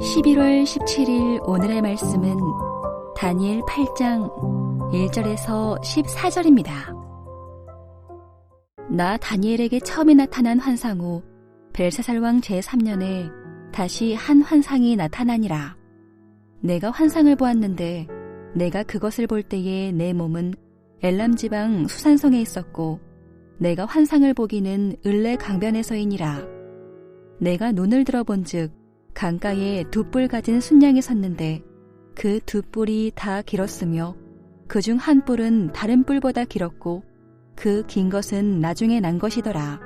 11월 17일 오늘의 말씀은 다니엘 8장 1절에서 14절입니다. 나 다니엘에게 처음에 나타난 환상 후 벨사살 왕 제3년에 다시 한 환상이 나타나니라. 내가 환상을 보았는데 내가 그것을 볼 때에 내 몸은 엘람 지방 수산성에 있었고 내가 환상을 보기는 을레 강변에서이니라. 내가 눈을 들어본즉 강가에 두 뿔 가진 순양이 섰는데 그 두 뿔이 다 길었으며 그중 한 뿔은 다른 뿔보다 길었고 그 긴 것은 나중에 난 것이더라.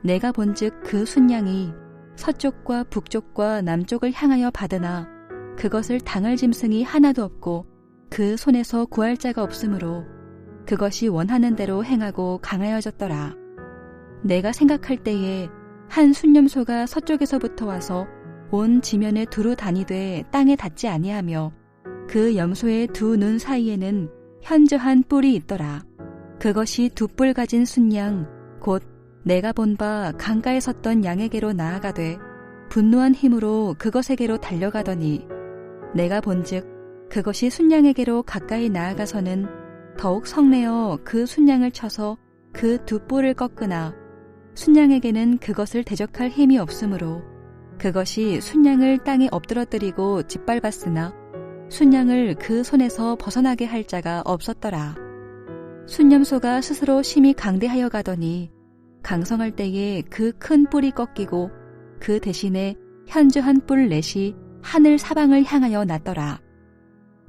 내가 본즉 그 순양이 서쪽과 북쪽과 남쪽을 향하여 받으나 그것을 당할 짐승이 하나도 없고 그 손에서 구할 자가 없으므로 그것이 원하는 대로 행하고 강하여졌더라. 내가 생각할 때에 한 순념소가 서쪽에서부터 와서 온 지면에 두루 다니되 땅에 닿지 아니하며 그 염소의 두 눈 사이에는 현저한 뿔이 있더라. 그것이 두 뿔 가진 순양 곧 내가 본 바 강가에 섰던 양에게로 나아가되 분노한 힘으로 그것에게로 달려가더니 내가 본즉 그것이 순양에게로 가까이 나아가서는 더욱 성내어 그 순양을 쳐서 그 두 뿔을 꺾으나 순양에게는 그것을 대적할 힘이 없으므로 그것이 순양을 땅에 엎드러뜨리고 짓밟았으나 순양을 그 손에서 벗어나게 할 자가 없었더라. 순념소가 스스로 심히 강대하여 가더니 강성할 때에 그 큰 뿔이 꺾이고 그 대신에 현저한 뿔 넷이 하늘 사방을 향하여 났더라.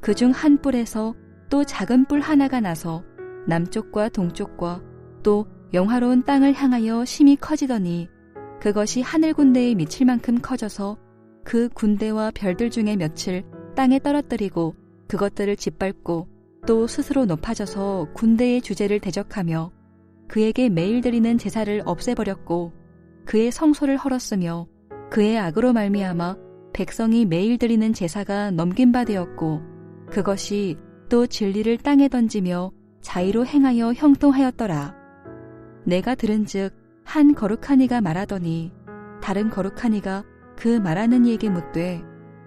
그중 한 뿔에서 또 작은 뿔 하나가 나서 남쪽과 동쪽과 또 영화로운 땅을 향하여 심히 커지더니 그것이 하늘 군대에 미칠 만큼 커져서 그 군대와 별들 중에 몇을 땅에 떨어뜨리고 그것들을 짓밟고 또 스스로 높아져서 군대의 주제를 대적하며 그에게 매일 드리는 제사를 없애버렸고 그의 성소를 헐었으며 그의 악으로 말미암아 백성이 매일 드리는 제사가 넘긴 바 되었고 그것이 또 진리를 땅에 던지며 자의로 행하여 형통하였더라. 내가 들은즉 한 거룩한 이가 말하더니 다른 거룩한 이가 그 말하는 이에게 묻되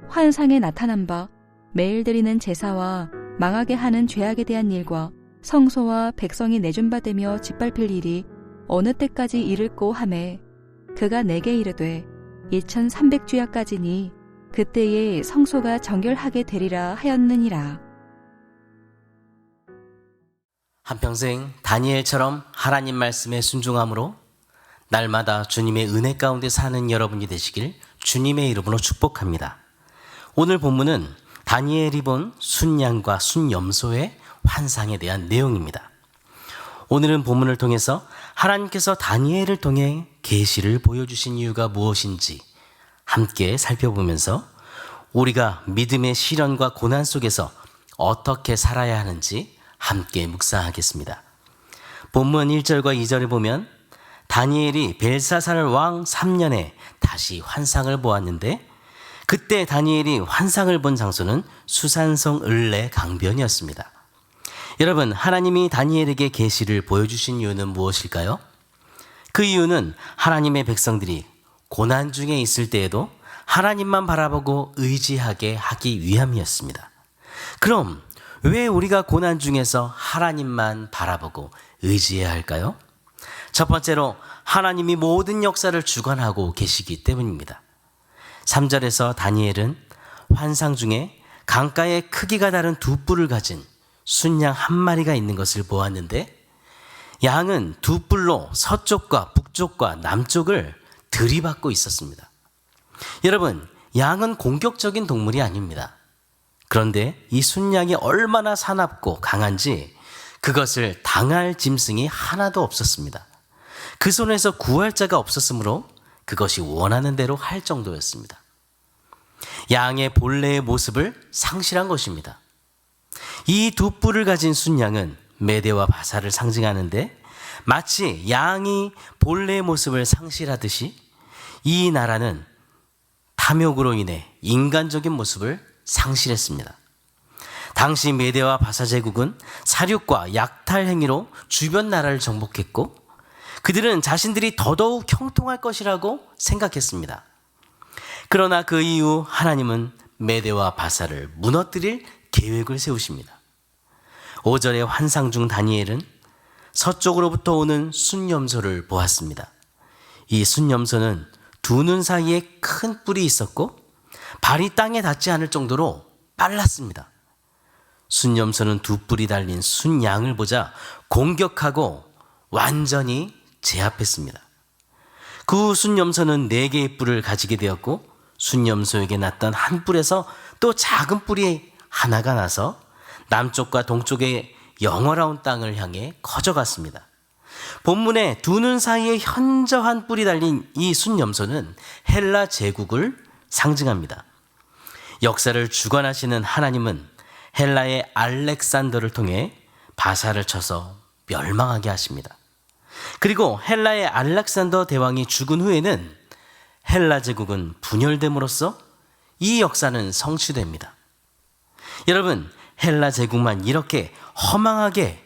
환상에 나타난 바 매일 드리는 제사와 망하게 하는 죄악에 대한 일과 성소와 백성이 내준바되며 짓밟힐 일이 어느 때까지 이를꼬 하매 그가 내게 이르되 2300주야까지니 그때에 성소가 정결하게 되리라 하였느니라. 한평생 다니엘처럼 하나님 말씀에 순종함으로 날마다 주님의 은혜 가운데 사는 여러분이 되시길 주님의 이름으로 축복합니다. 오늘 본문은 다니엘이 본 순양과 순염소의 환상에 대한 내용입니다. 오늘은 본문을 통해서 하나님께서 다니엘을 통해 계시를 보여주신 이유가 무엇인지 함께 살펴보면서 우리가 믿음의 시련과 고난 속에서 어떻게 살아야 하는지 함께 묵상하겠습니다. 본문 1절과 2절에 보면 다니엘이 벨사살 왕 3년에 다시 환상을 보았는데 그때 다니엘이 환상을 본 장소는 수산성 을레 강변이었습니다. 여러분, 하나님이 다니엘에게 계시를 보여주신 이유는 무엇일까요? 그 이유는 하나님의 백성들이 고난 중에 있을 때에도 하나님만 바라보고 의지하게 하기 위함이었습니다. 그럼 왜 우리가 고난 중에서 하나님만 바라보고 의지해야 할까요? 첫 번째로 하나님이 모든 역사를 주관하고 계시기 때문입니다. 3절에서 다니엘은 환상 중에 강가에 크기가 다른 두 뿔을 가진 순양 한 마리가 있는 것을 보았는데 양은 두 뿔로 서쪽과 북쪽과 남쪽을 들이받고 있었습니다. 여러분, 양은 공격적인 동물이 아닙니다. 그런데 이 순양이 얼마나 사납고 강한지 그것을 당할 짐승이 하나도 없었습니다. 그 손에서 구할 자가 없었으므로 그것이 원하는 대로 할 정도였습니다. 양의 본래의 모습을 상실한 것입니다. 이 두 뿔을 가진 순양은 메대와 바사를 상징하는데 마치 양이 본래의 모습을 상실하듯이 이 나라는 탐욕으로 인해 인간적인 모습을 상실했습니다. 당시 메대와 바사 제국은 사륙과 약탈 행위로 주변 나라를 정복했고 그들은 자신들이 더더욱 형통할 것이라고 생각했습니다. 그러나 그 이후 하나님은 메대와 바사를 무너뜨릴 계획을 세우십니다. 5절의 환상 중 다니엘은 서쪽으로부터 오는 순염소를 보았습니다. 이 순염소는 두 눈 사이에 큰 뿔이 있었고 발이 땅에 닿지 않을 정도로 빨랐습니다. 순염소는 두 뿔이 달린 순양을 보자 공격하고 완전히 제압했습니다. 그 후 순염소는 4개의 뿔을 가지게 되었고 순염소에게 났던 한 뿔에서 또 작은 뿔이 하나가 나서 남쪽과 동쪽의 영원한 땅을 향해 커져갔습니다. 본문에 두 눈 사이에 현저한 뿔이 달린 이 순염소는 헬라 제국을 상징합니다. 역사를 주관하시는 하나님은 헬라의 알렉산더를 통해 바사를 쳐서 멸망하게 하십니다. 그리고 헬라의 알렉산더 대왕이 죽은 후에는 헬라 제국은 분열됨으로써 이 역사는 성취됩니다. 여러분, 헬라 제국만 이렇게 허망하게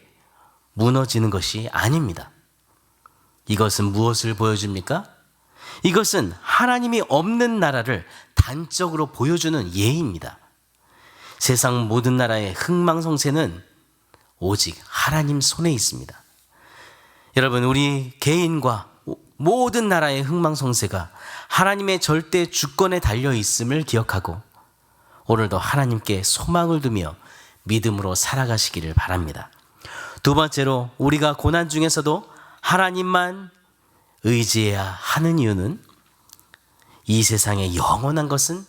무너지는 것이 아닙니다. 이것은 무엇을 보여줍니까? 이것은 하나님이 없는 나라를 단적으로 보여주는 예입니다. 세상 모든 나라의 흥망성쇠는 오직 하나님 손에 있습니다. 여러분, 우리 개인과 모든 나라의 흥망성쇠가 하나님의 절대 주권에 달려 있음을 기억하고 오늘도 하나님께 소망을 두며 믿음으로 살아가시기를 바랍니다. 두 번째로, 우리가 고난 중에서도 하나님만 의지해야 하는 이유는 이 세상에 영원한 것은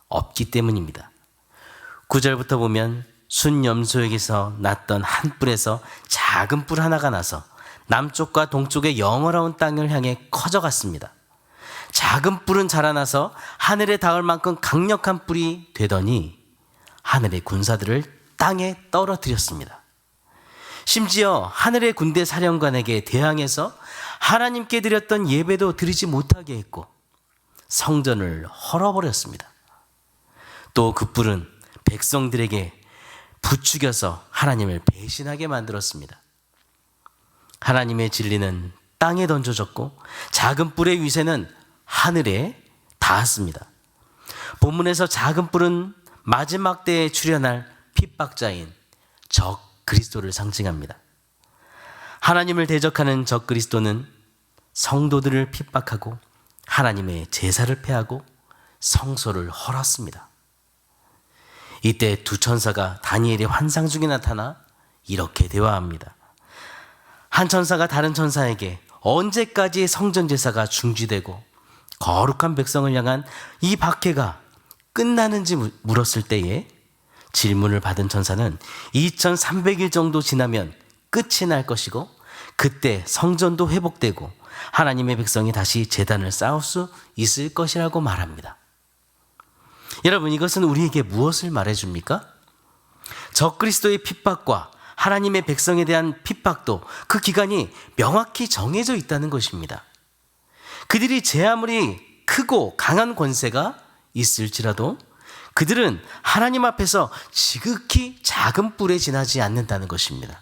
없기 때문입니다. 9절부터 보면 순염소에게서 났던 한 뿔에서 작은 뿔 하나가 나서 남쪽과 동쪽의 영원한 땅을 향해 커져갔습니다. 작은 뿔은 자라나서 하늘에 닿을 만큼 강력한 뿔이 되더니 하늘의 군사들을 땅에 떨어뜨렸습니다. 심지어 하늘의 군대 사령관에게 대항해서 하나님께 드렸던 예배도 드리지 못하게 했고 성전을 헐어버렸습니다. 또 그 뿔은 백성들에게 부추겨서 하나님을 배신하게 만들었습니다. 하나님의 진리는 땅에 던져졌고 작은 뿔의 위세는 하늘에 닿았습니다. 본문에서 작은 뿔은 마지막 때에 출현할 핍박자인 적 그리스도를 상징합니다. 하나님을 대적하는 적 그리스도는 성도들을 핍박하고 하나님의 제사를 폐하고 성소를 헐었습니다. 이때 두 천사가 다니엘의 환상 중에 나타나 이렇게 대화합니다. 한 천사가 다른 천사에게 언제까지 성전 제사가 중지되고 거룩한 백성을 향한 이 박해가 끝나는지 물었을 때에 질문을 받은 천사는 2300일 정도 지나면 끝이 날 것이고 그때 성전도 회복되고 하나님의 백성이 다시 제단을 쌓을 수 있을 것이라고 말합니다. 여러분, 이것은 우리에게 무엇을 말해줍니까? 적그리스도의 핍박과 하나님의 백성에 대한 핍박도 그 기간이 명확히 정해져 있다는 것입니다. 그들이 제 아무리 크고 강한 권세가 있을지라도 그들은 하나님 앞에서 지극히 작은 뿔에 지나지 않는다는 것입니다.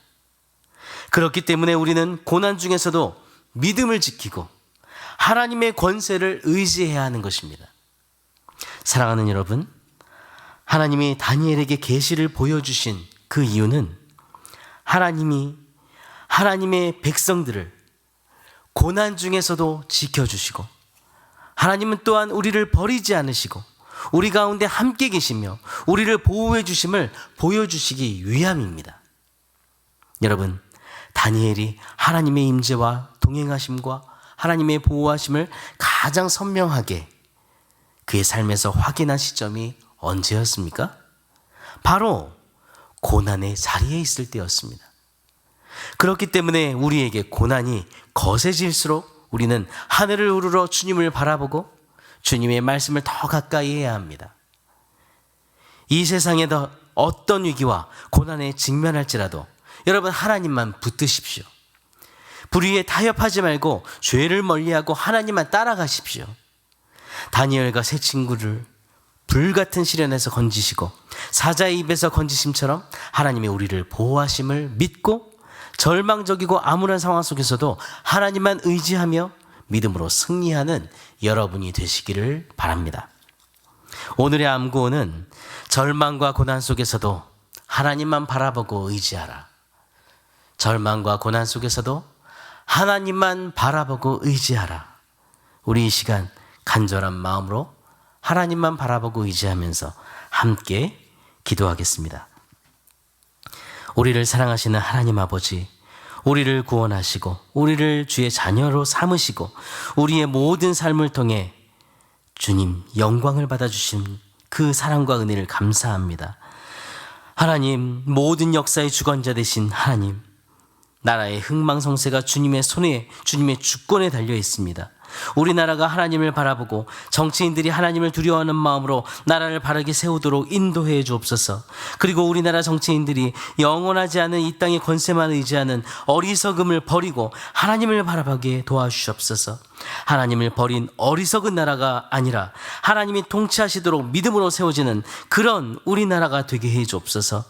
그렇기 때문에 우리는 고난 중에서도 믿음을 지키고 하나님의 권세를 의지해야 하는 것입니다. 사랑하는 여러분, 하나님이 다니엘에게 계시를 보여주신 그 이유는 하나님이 하나님의 백성들을 고난 중에서도 지켜주시고 하나님은 또한 우리를 버리지 않으시고 우리 가운데 함께 계시며 우리를 보호해 주심을 보여주시기 위함입니다. 여러분, 다니엘이 하나님의 임재와 동행하심과 하나님의 보호하심을 가장 선명하게 그의 삶에서 확인한 시점이 언제였습니까? 바로 고난의 자리에 있을 때였습니다. 그렇기 때문에 우리에게 고난이 거세질수록 우리는 하늘을 우러러 주님을 바라보고 주님의 말씀을 더 가까이 해야 합니다. 이 세상에 더 어떤 위기와 고난에 직면할지라도 여러분, 하나님만 붙드십시오. 불의에 타협하지 말고 죄를 멀리하고 하나님만 따라가십시오. 다니엘과 세 친구를 불같은 시련에서 건지시고 사자의 입에서 건지심처럼 하나님의 우리를 보호하심을 믿고 절망적이고 암울한 상황 속에서도 하나님만 의지하며 믿음으로 승리하는 여러분이 되시기를 바랍니다. 오늘의 암구호는 절망과 고난 속에서도 하나님만 바라보고 의지하라. 절망과 고난 속에서도 하나님만 바라보고 의지하라. 우리 이 시간 간절한 마음으로 하나님만 바라보고 의지하면서 함께 기도하겠습니다. 우리를 사랑하시는 하나님 아버지, 우리를 구원하시고 우리를 주의 자녀로 삼으시고 우리의 모든 삶을 통해 주님 영광을 받아주신 그 사랑과 은혜를 감사합니다. 하나님, 모든 역사의 주관자 되신 하나님, 나라의 흥망성쇠가 주님의 손에, 주님의 주권에 달려 있습니다. 우리나라가 하나님을 바라보고 정치인들이 하나님을 두려워하는 마음으로 나라를 바르게 세우도록 인도해 주옵소서. 그리고 우리나라 정치인들이 영원하지 않은 이 땅의 권세만 의지하는 어리석음을 버리고 하나님을 바라보게 도와주시옵소서. 하나님을 버린 어리석은 나라가 아니라 하나님이 통치하시도록 믿음으로 세워지는 그런 우리나라가 되게 해 주옵소서.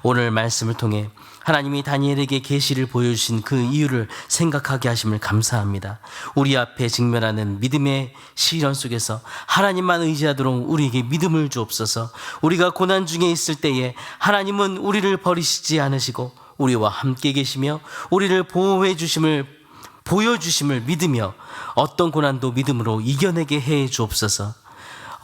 오늘 말씀을 통해 하나님이 다니엘에게 계시를 보여주신 그 이유를 생각하게 하심을 감사합니다. 우리 앞에 직면하는 믿음의 시련 속에서 하나님만 의지하도록 우리에게 믿음을 주옵소서. 우리가 고난 중에 있을 때에 하나님은 우리를 버리시지 않으시고 우리와 함께 계시며 우리를 보호해 주심을 보여주심을 믿으며 어떤 고난도 믿음으로 이겨내게 해 주옵소서.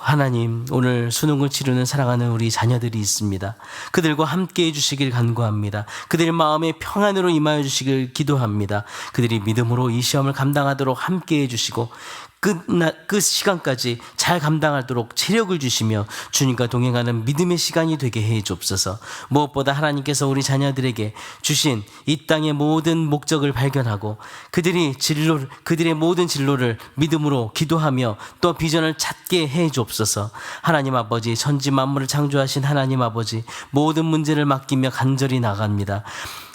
하나님, 오늘 수능을 치르는 사랑하는 우리 자녀들이 있습니다. 그들과 함께 해주시길 간구합니다. 그들의 마음에 평안으로 임하여 주시길 기도합니다. 그들이 믿음으로 이 시험을 감당하도록 함께 해주시고 그 시간까지 잘 감당하도록 체력을 주시며 주님과 동행하는 믿음의 시간이 되게 해 주옵소서. 무엇보다 하나님께서 우리 자녀들에게 주신 이 땅의 모든 목적을 발견하고 그들의 모든 진로를 믿음으로 기도하며 또 비전을 찾게 해 주옵소서. 하나님 아버지, 천지 만물을 창조하신 하나님 아버지, 모든 문제를 맡기며 간절히 나갑니다.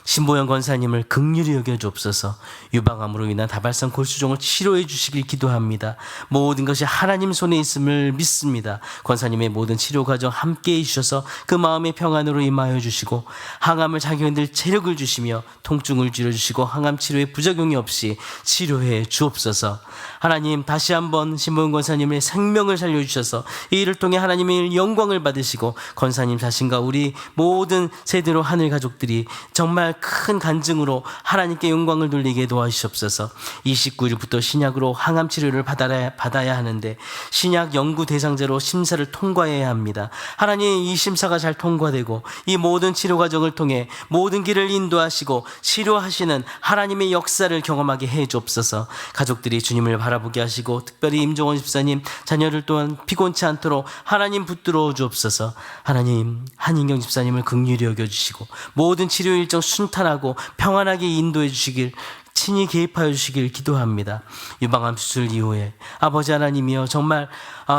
신보영 권사님을 긍휼히 여겨 주옵소서. 유방암으로 인한 다발성 골수종을 치료해 주시길 기도합니다. 모든 것이 하나님 손에 있음을 믿습니다. 권사님의 모든 치료 과정 함께 해주셔서 그 마음의 평안으로 임하여 주시고 항암을 자기들 체력을 주시며 통증을 줄여주시고 항암 치료에 부작용이 없이 치료해 주옵소서. 하나님, 다시 한번 신보영 권사님의 생명을 살려주셔서 이 일을 통해 하나님의 영광을 받으시고 권사님 자신과 우리 모든 세대로 하늘 가족들이 정말 큰 간증으로 하나님께 영광을 돌리게 도와주시옵소서. 29일부터 신약으로 항암 치료를 받아야 하는데 신약 연구 대상자로 심사를 통과해야 합니다. 하나님, 이 심사가 잘 통과되고 이 모든 치료 과정을 통해 모든 길을 인도하시고 치료하시는 하나님의 역사를 경험하게 해 주옵소서. 가족들이 주님을 바라보게 하시고 특별히 임종원 집사님 자녀를 또한 피곤치 않도록 하나님 붙들어 주옵소서. 하나님, 한인경 집사님을 긍휼히 여겨주시고 모든 치료 일정 순탄하고 평안하게 인도해 주시길 친히 개입하여 주시길 기도합니다. 유방암 수술 이후에 아버지 하나님이여 정말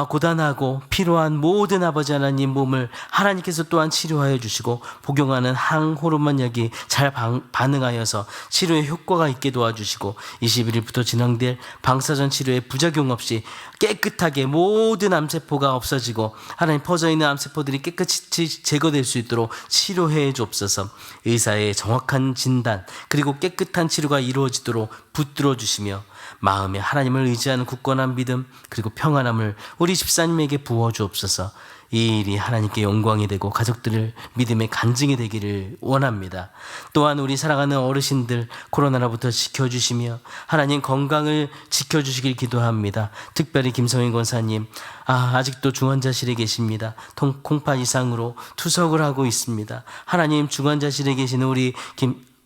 고단하고 피로한 모든 아버지 하나님 몸을 하나님께서 또한 치료하여 주시고 복용하는 항호르몬 약이 잘 반응하여서 치료에 효과가 있게 도와주시고 21일부터 진행될 방사선 치료에 부작용 없이 깨끗하게 모든 암세포가 없어지고 하나님 퍼져있는 암세포들이 깨끗이 제거될 수 있도록 치료해 주옵소서. 의사의 정확한 진단 그리고 깨끗한 치료가 이루어지도록 붙들어 주시며 마음에 하나님을 의지하는 굳건한 믿음 그리고 평안함을 우리 집사님에게 부어 주옵소서. 이 일이 하나님께 영광이 되고 가족들을 믿음의 간증이 되기를 원합니다. 또한 우리 사랑하는 어르신들 코로나로부터 지켜주시며 하나님 건강을 지켜주시길 기도합니다. 특별히 김성인 권사님 아직도 중환자실에 계십니다. 콩팥 이상으로 투석을 하고 있습니다. 하나님, 중환자실에 계시는 우리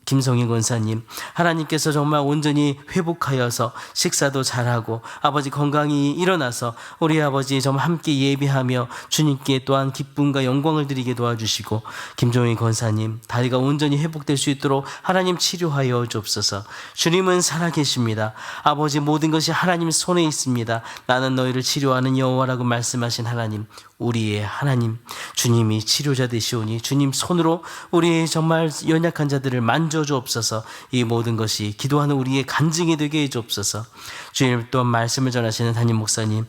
김성희 권사님, 하나님께서 정말 온전히 회복하여서 식사도 잘하고 아버지 건강이 일어나서 우리 아버지 정말 함께 예배하며 주님께 또한 기쁨과 영광을 드리게 도와주시고 김종희 권사님 다리가 온전히 회복될 수 있도록 하나님 치료하여 주옵소서. 주님은 살아계십니다. 아버지, 모든 것이 하나님 손에 있습니다. 나는 너희를 치료하는 여호와라고 말씀하신 하나님, 우리의 하나님, 주님이 치료자 되시오니 주님 손으로 우리의 정말 연약한 자들을 만져주옵소서. 이 모든 것이 기도하는 우리의 간증이 되게 해주옵소서. 주님, 또한 말씀을 전하시는 담임 목사님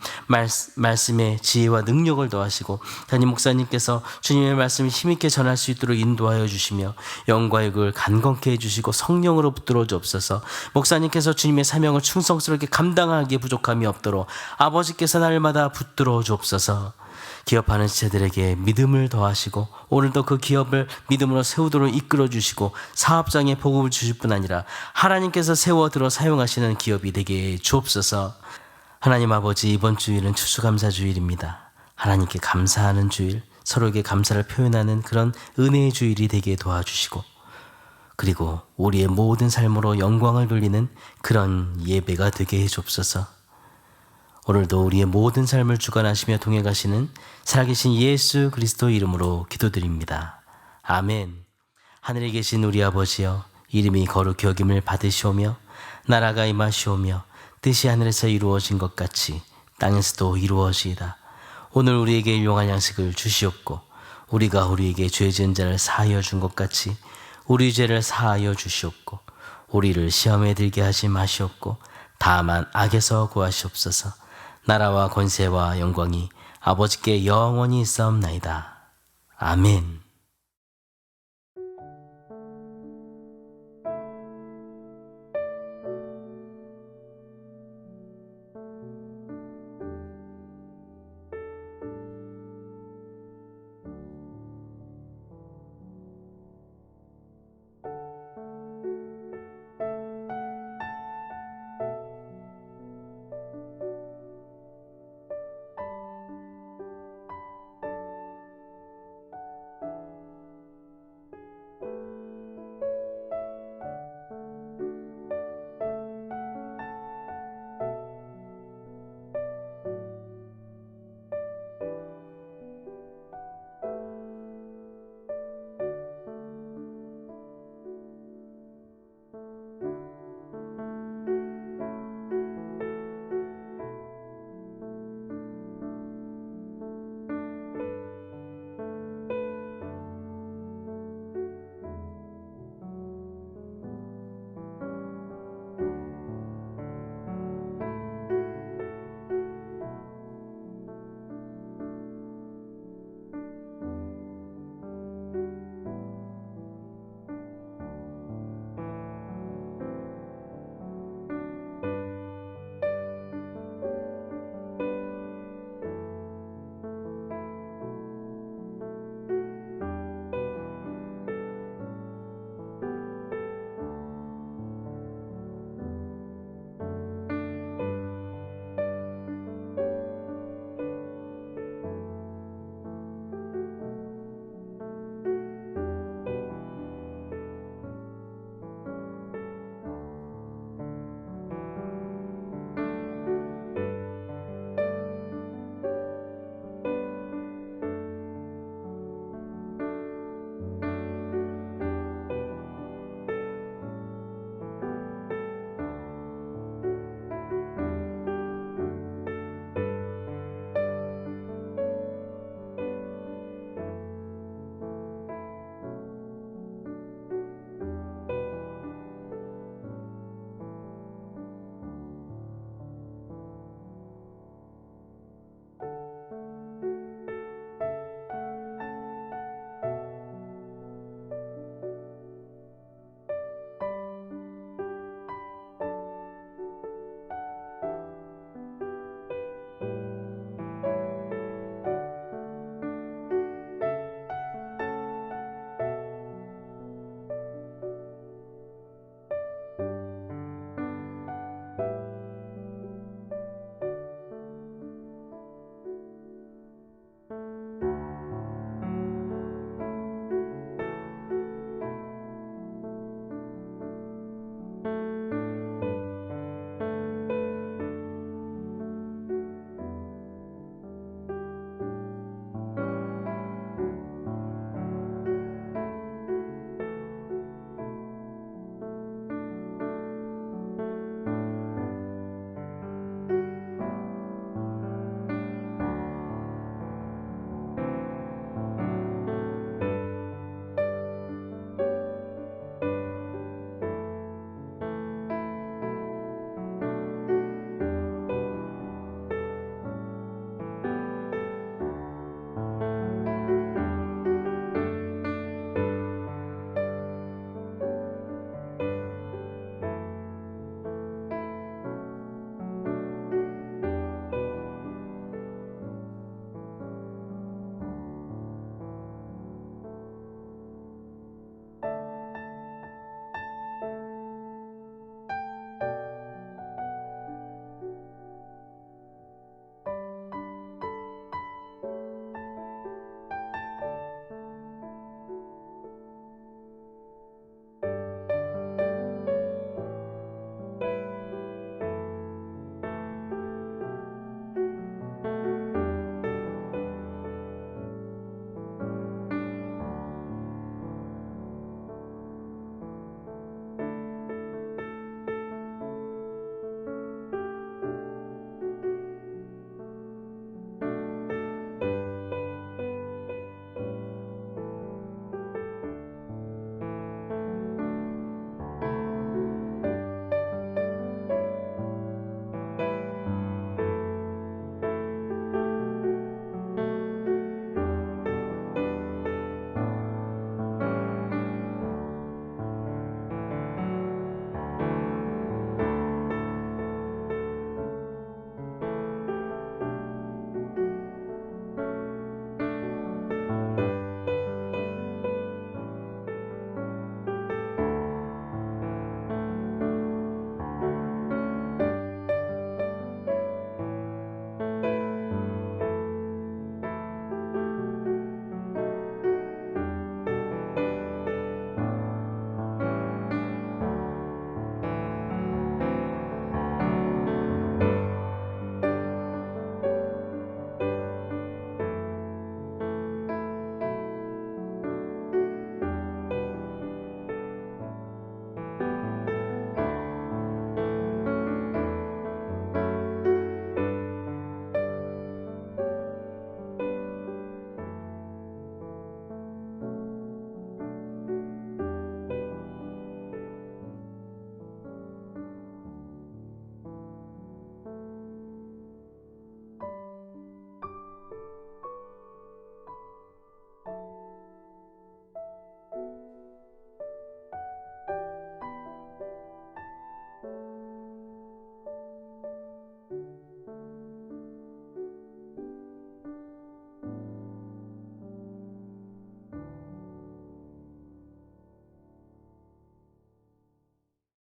말씀의 지혜와 능력을 더하시고 담임 목사님께서 주님의 말씀을 힘있게 전할 수 있도록 인도하여 주시며 영과의 글 간건케 해주시고 성령으로 붙들어 주옵소서. 목사님께서 주님의 사명을 충성스럽게 감당하기에 부족함이 없도록 아버지께서 날마다 붙들어 주옵소서. 기업하는 지체들에게 믿음을 더하시고 오늘도 그 기업을 믿음으로 세우도록 이끌어 주시고 사업장에 복음을 주실 뿐 아니라 하나님께서 세워들어 사용하시는 기업이 되게 주옵소서. 하나님 아버지, 이번 주일은 추수감사주일입니다. 하나님께 감사하는 주일, 서로에게 감사를 표현하는 그런 은혜의 주일이 되게 도와주시고 그리고 우리의 모든 삶으로 영광을 돌리는 그런 예배가 되게 해주옵소서. 오늘도 우리의 모든 삶을 주관하시며 동행하시는 살아계신 예수 그리스도 이름으로 기도드립니다. 아멘. 하늘에 계신 우리 아버지여, 이름이 거룩히 여김을 받으시오며 나라가 임하시오며 뜻이 하늘에서 이루어진 것 같이 땅에서도 이루어지이다. 오늘 우리에게 일용할 양식을 주시옵고 우리가 우리에게 죄 지은 자를 사하여 준 것 같이 우리 죄를 사하여 주시옵고 우리를 시험에 들게 하지 마시옵고 다만 악에서 구하시옵소서. 나라와 권세와 영광이 아버지께 영원히 있사옵나이다. 아멘.